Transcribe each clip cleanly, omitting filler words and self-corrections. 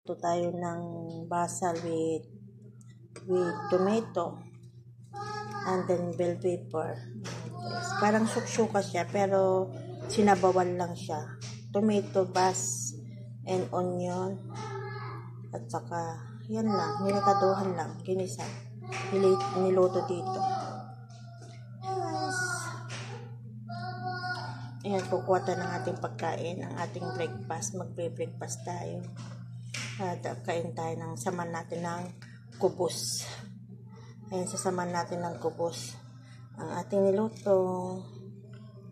Ito tayo ng basil with tomato and then bell pepper. Parang sukshuka siya pero sinabawan lang siya. Tomato, basil, and onion. At saka, yan lang. Nilikaduhan lang. Ginisa. Niluto dito. Ayan, kukuha tayo ng ating pagkain, ang ating breakfast. Magbe-breakfast tayo. At kain tayo ng saman natin ng kubos. Ayan, sasaman natin ng kubos. Ang ating niluto,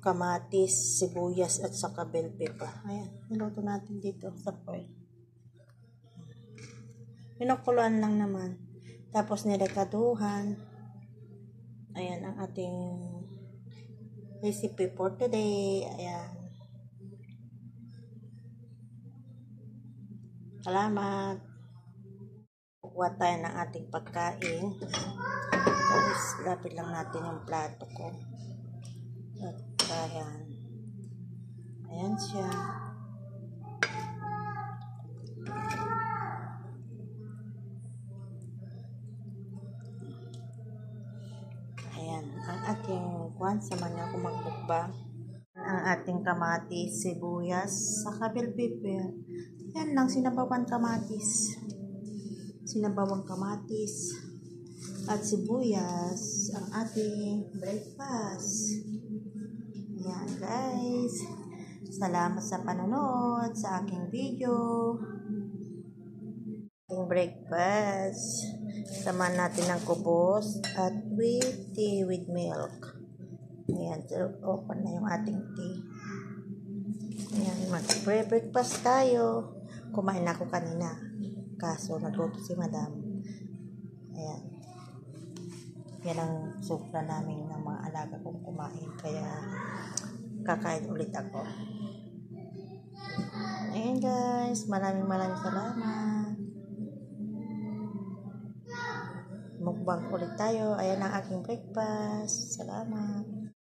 kamatis, sibuyas, at saka bell pepper. Ayan, niluto natin dito sa foil. Pinakuluan lang naman. Tapos nirekaduhan. Ayan, ang ating recipe for today. Ayan. Salamat. Kukuha tayo ng ating pagkain. Tapos, lapit lang natin yung plato ko. At ayan. Ayan siya. Ayan. Ang ating samahan niyo kung magbukbang. Ang ating kamatis, sibuyas, saka bell pepper. Yan lang, sinabawang kamatis. Sinabawang kamatis at sibuyas. Ang ating breakfast. Yan guys. Salamat sa panonood sa aking video. Ating breakfast. Samahan natin ng kubos at with tea with milk. Ayan, so open na yung ating tea. Ayan, mag-breakfast tayo. Kumain ako kanina. Kaso, nagluto si madam. Ayan. Yan ang supla namin ng mga alaga kong kumain. Kaya, kakain ulit ako. Ayan guys, maraming salamat. Mukbang ulit tayo. Ayan ang aking breakfast. Salamat.